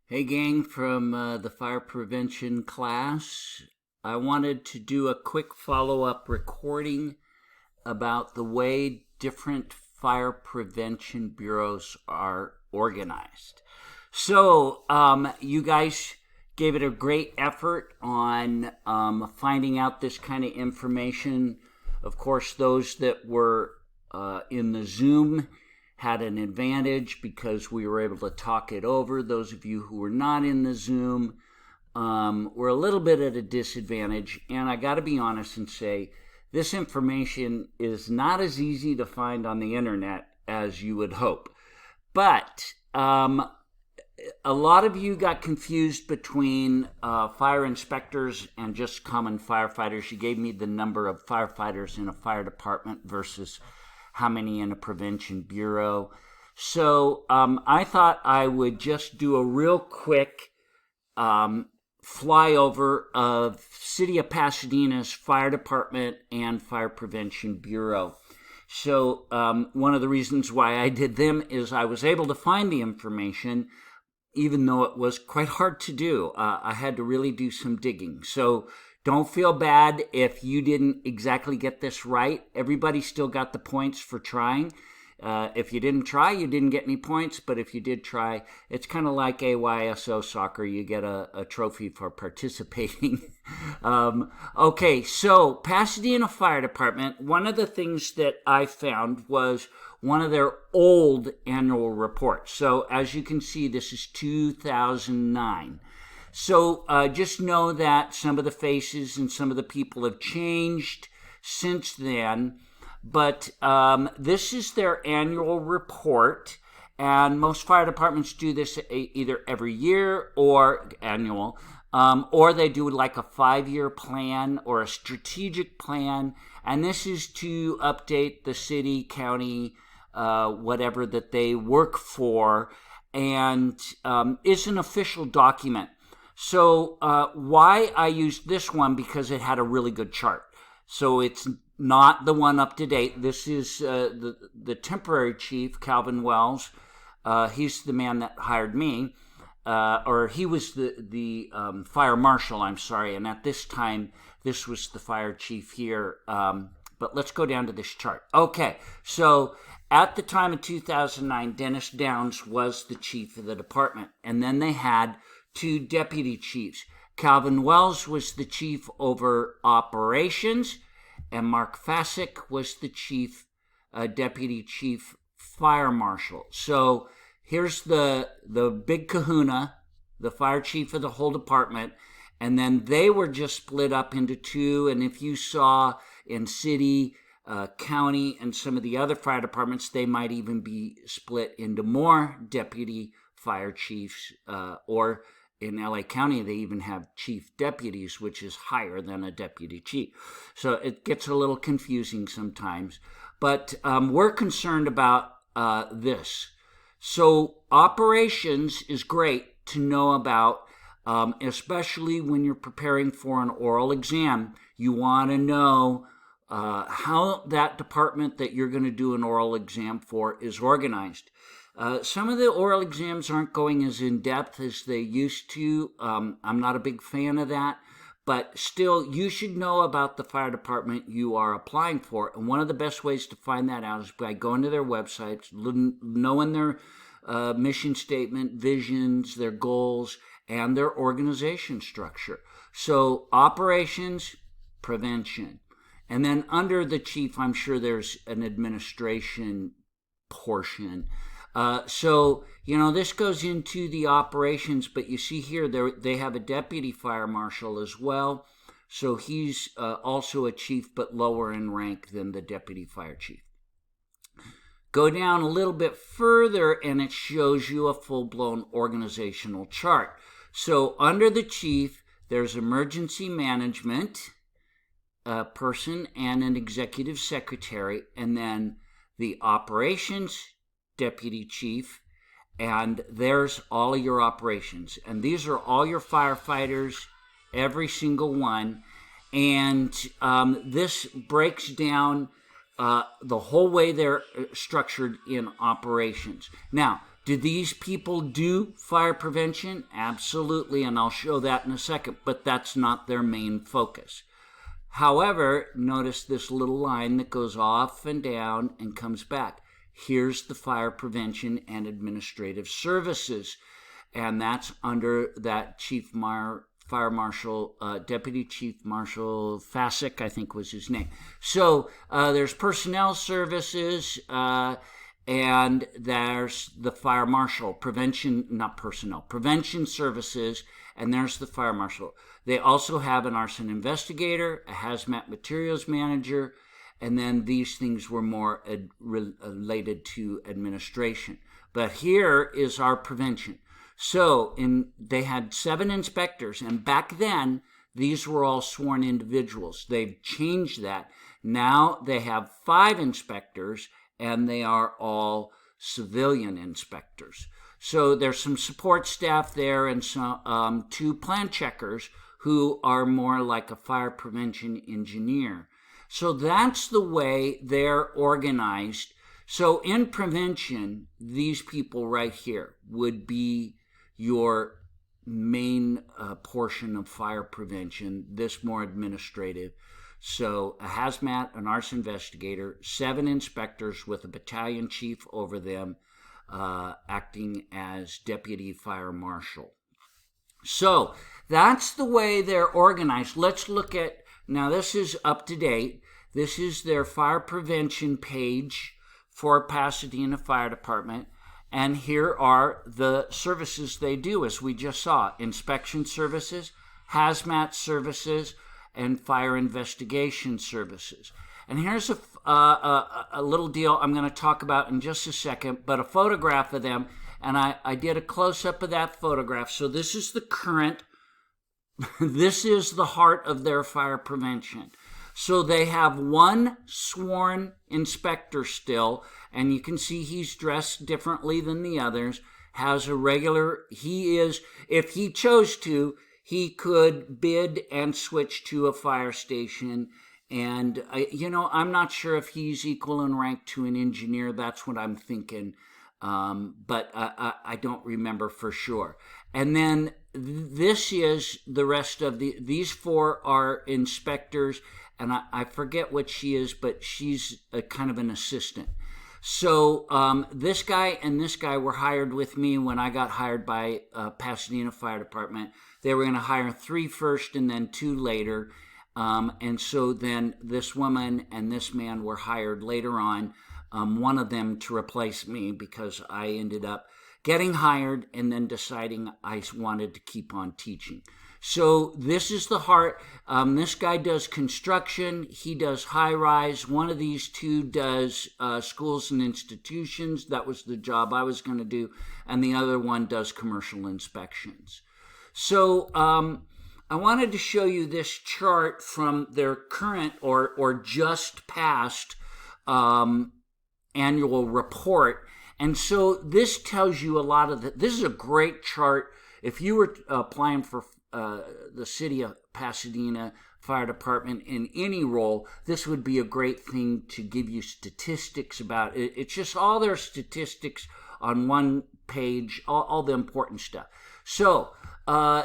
Hey, gang, from the fire prevention class. I wanted to do a quick follow up recording about the way different fire prevention bureaus are organized. You guys gave it a great effort on finding out this kind of information. Of course, those that were in the Zoom had an advantage because we were able to talk it over. Those of you who were not in the Zoom were a little bit at a disadvantage. And I got to be honest and say, this information is not as easy to find on the internet as you would hope. But a lot of you got confused between fire inspectors and just common firefighters. You gave me the number of firefighters in a fire department versus how many in a prevention bureau. So I thought I would just do a real quick flyover of City of Pasadena's fire department and fire prevention bureau. So one of the reasons why I did them is I was able to find the information, even though it was quite hard to do. I had to really do some digging. So don't feel bad if you didn't exactly get this right. Everybody still got the points for trying. If you didn't try, you didn't get any points. But if you did try, it's kind of like AYSO soccer. You get a trophy for participating. Okay, so Pasadena Fire Department, one of the things that I found was one of their old annual reports. So as you can see, this is 2009. So just know that some of the faces and some of the people have changed since then. But this is their annual report. And most fire departments do this either every year or annual. Or they do like a 5-year plan or a strategic plan. And this is to update the city, county, whatever that they work for. And is an official document. So why I used this one, because it had a really good chart. So it's not the one up to date. This is the temporary chief, Calvin Wells. He's the man that hired me. Or he was the fire marshal, I'm sorry. And at this time, this was the fire chief here. But let's go down to this chart. Okay, so at the time of 2009, Dennis Downs was the chief of the department. And then they had 2 deputy chiefs. Calvin Wells was the chief over operations, and Mark Fasick was the chief, deputy chief fire marshal. So here's the big kahuna, the fire chief of the whole department, and then they were just split up into 2. And if you saw in city, county, and some of the other fire departments, they might even be split into more deputy fire chiefs, or in LA County, they even have chief deputies, which is higher than a deputy chief. So it gets a little confusing sometimes. But we're concerned about this. So operations is great to know about, especially when you're preparing for an oral exam. You want to know how that department that you're going to do an oral exam for is organized. Some of the oral exams aren't going as in-depth as they used to. I'm not a big fan of that. But still, you should know about the fire department you are applying for. And one of the best ways to find that out is by going to their websites, knowing their mission statement, visions, their goals, and their organization structure. So operations, prevention. And then under the chief, I'm sure there's an administration portion. So, this goes into the operations, but you see here, they have a deputy fire marshal as well. So he's also a chief, but lower in rank than the deputy fire chief. Go down a little bit further, and it shows you a full-blown organizational chart. So under the chief, there's emergency management person and an executive secretary, and then the operations deputy chief, and there's all of your operations. And these are all your firefighters, every single one. And this breaks down the whole way they're structured in operations. Now, Do these people do fire prevention? Absolutely, and I'll show that in a second, but that's not their main focus. However, notice this little line that goes off and down and comes back. Here's the Fire Prevention and Administrative Services, and that's under that Fire Marshal, Deputy Chief Marshal Fasek, I think was his name. So there's Personnel Services, and there's the Fire Marshal, Prevention Services, and there's the Fire Marshal. They also have an arson investigator, a hazmat materials manager, and then these things were more related to administration. But here is our prevention. So they had 7 inspectors, and back then, these were all sworn individuals. They've changed that. Now they have 5 inspectors, and they are all civilian inspectors. So there's some support staff there and some 2 plan checkers who are more like a fire prevention engineer. So that's the way they're organized. So in prevention, these people right here would be your main portion of fire prevention, this more administrative. So a hazmat, an arson investigator, 7 inspectors with a battalion chief over them, acting as deputy fire marshal. So that's the way they're organized. Let's look at, now this is up to date. This is their fire prevention page for Pasadena Fire Department. And here are the services they do, as we just saw. Inspection services, hazmat services, and fire investigation services. And here's a little deal I'm going to talk about in just a second, but a photograph of them. And I did a close-up of that photograph. So this is the current, this is the heart of their fire prevention. So they have 1 sworn inspector still, and you can see he's dressed differently than the others, has a regular, if he chose to, he could bid and switch to a fire station. And, I'm not sure if he's equal in rank to an engineer. That's what I'm thinking. But I don't remember for sure. And then this is the rest of these 4 are inspectors, and I forget what she is, but she's a kind of an assistant. So this guy and this guy were hired with me when I got hired by Pasadena Fire Department. They were going to hire 3 first and then 2 later. And so then this woman and this man were hired later on, one of them to replace me because I ended up getting hired and then deciding I wanted to keep on teaching. So this is the heart. This guy does construction. He does high-rise. One of these 2 does schools and institutions. That was the job I was going to do. And the other one does commercial inspections. So I wanted to show you this chart from their current or just past annual report. And so this tells you a lot of this is a great chart. If you were applying for the city of Pasadena Fire Department in any role, this would be a great thing to give you statistics about. It's just all their statistics on one page, all the important stuff. So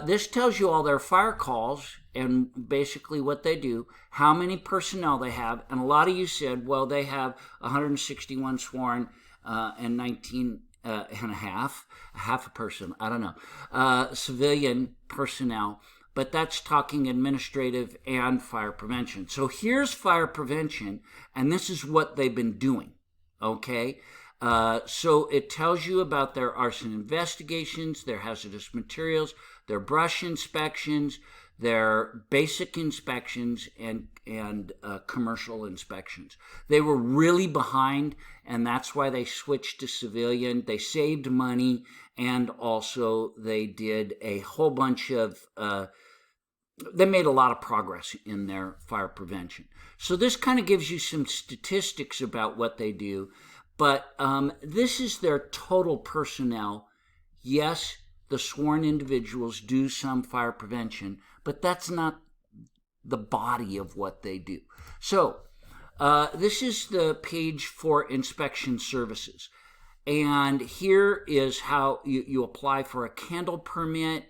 this tells you all their fire calls and basically what they do, how many personnel they have. And a lot of you said, well, they have 161 sworn and 19 and a half a person, I don't know, civilian personnel. But that's talking administrative and fire prevention. So here's fire prevention, and this is what they've been doing, okay? So it tells you about their arson investigations, their hazardous materials, their brush inspections, their basic inspections, and commercial inspections. They were really behind, and that's why they switched to civilian. They saved money, and also they did a whole bunch of, they made a lot of progress in their fire prevention. So this kind of gives you some statistics about what they do. But this is their total personnel. Yes, the sworn individuals do some fire prevention, but that's not the body of what they do. So this is the page for inspection services. And here is how you apply for a candle permit.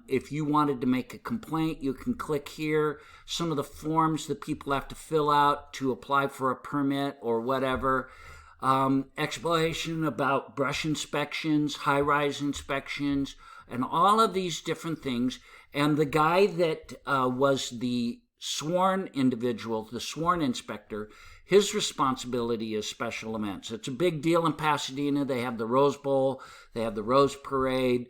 If you wanted to make a complaint, you can click here. Some of the forms that people have to fill out to apply for a permit or whatever. Explanation about brush inspections, high-rise inspections, and all of these different things. And the guy that was the sworn individual, the sworn inspector, his responsibility is special events. It's a big deal in Pasadena. They have the Rose Bowl. They have the Rose Parade.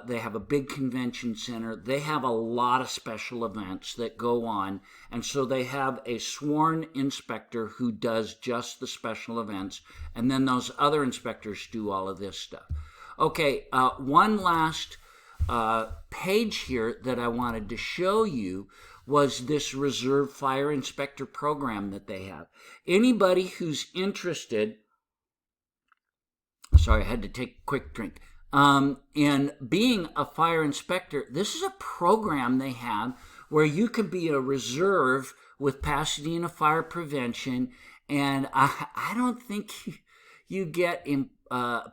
They have a big convention center. They have a lot of special events that go on. And so they have a sworn inspector who does just the special events. And then those other inspectors do all of this stuff. Okay, one last page here that I wanted to show you was this Reserve Fire Inspector program that they have. Anybody who's interested, sorry, I had to take a quick drink, in being a fire inspector, this is a program they have where you can be a reserve with Pasadena Fire Prevention, and I don't think you get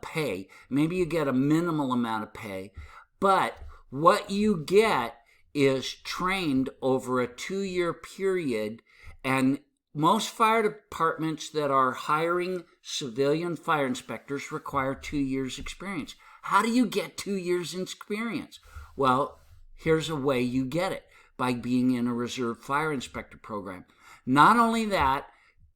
pay. Maybe you get a minimal amount of pay, but what you get is trained over a 2-year period, and most fire departments that are hiring civilian fire inspectors require 2 years experience. How do you get 2 years experience? Well, here's a way you get it, by being in a Reserve Fire Inspector program. Not only that,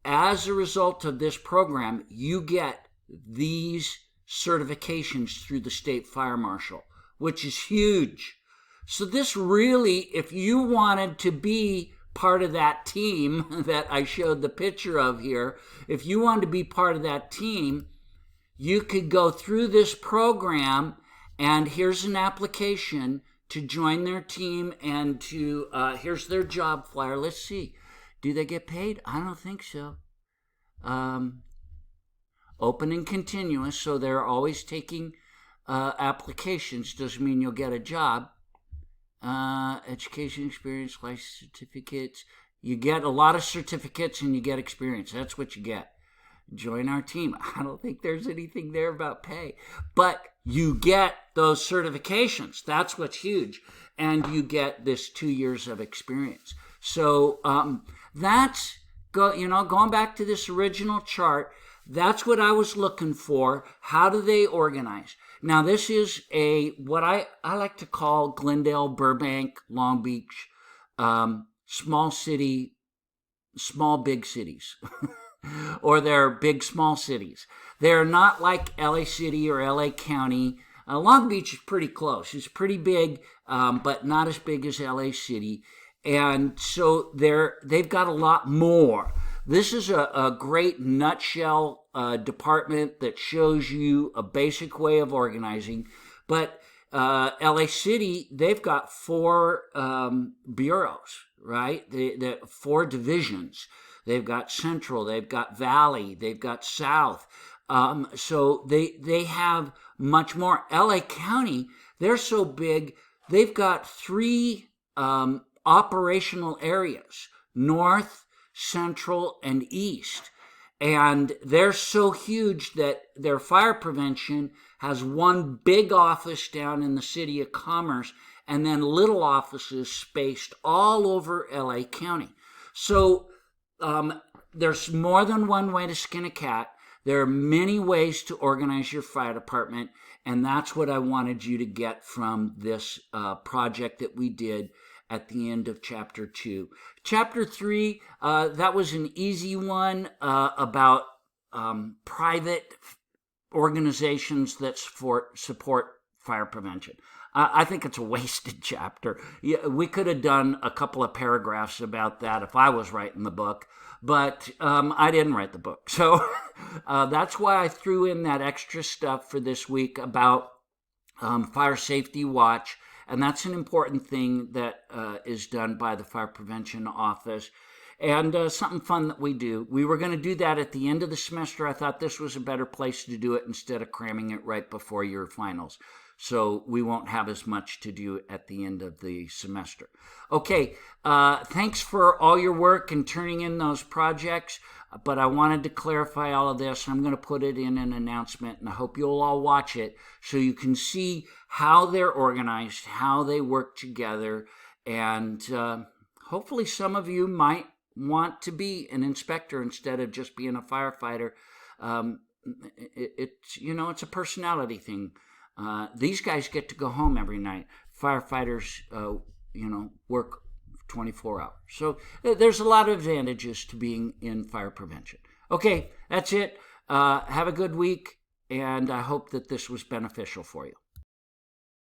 as a result of this program, you get these certifications through the state fire marshal, which is huge. So this really, if you wanted to be part of that team that I showed the picture of here, if you wanted to be part of that team, you could go through this program, and here's an application to join their team, and to here's their job flyer. Let's see. Do they get paid? I don't think so. Open and continuous, so they're always taking applications. Doesn't mean you'll get a job. Education, experience, license, certificates. You get a lot of certificates and you get experience. That's what you get. Join our team. I don't think there's anything there about pay, but you get those certifications. That's what's huge. And you get this 2 years of experience. So that's going back to this original chart. That's what I was looking for. How do they organize? Now, this is what I like to call Glendale, Burbank, Long Beach, small city, small big cities, or they're big small cities. They're not like LA City or LA County. Long Beach is pretty close. It's pretty big, but not as big as LA City. And so they've got a lot more. This is a great nutshell department that shows you a basic way of organizing. But LA City, they've got 4 bureaus, right? 4 divisions. They've got Central, they've got Valley, they've got South. So they have much more. LA County, they're so big, they've got 3 operational areas: North, Central, and East. And they're so huge that their fire prevention has one big office down in the city of Commerce, and then little offices spaced all over LA County. So there's more than one way to skin a cat. There are many ways to organize your fire department, and that's what I wanted you to get from this project that we did at the end of Chapter 2. Chapter 3, that was an easy one about private organizations that support fire prevention. I think it's a wasted chapter. Yeah, we could have done a couple of paragraphs about that if I was writing the book, but I didn't write the book. So that's why I threw in that extra stuff for this week about Fire Safety Watch. And that's an important thing that is done by the Fire Prevention Office. and something fun that we do. We were going to do that at the end of the semester. I thought this was a better place to do it instead of cramming it right before your finals. So we won't have as much to do at the end of the semester. Okay, thanks for all your work and turning in those projects, but I wanted to clarify all of this. I'm going to put it in an announcement, and I hope you'll all watch it so you can see how they're organized, how they work together, and hopefully some of you might want to be an inspector instead of just being a firefighter. It's a personality thing. These guys get to go home every night. Firefighters, work 24 hours. So there's a lot of advantages to being in fire prevention. Okay, that's it. Have a good week, and I hope that this was beneficial for you.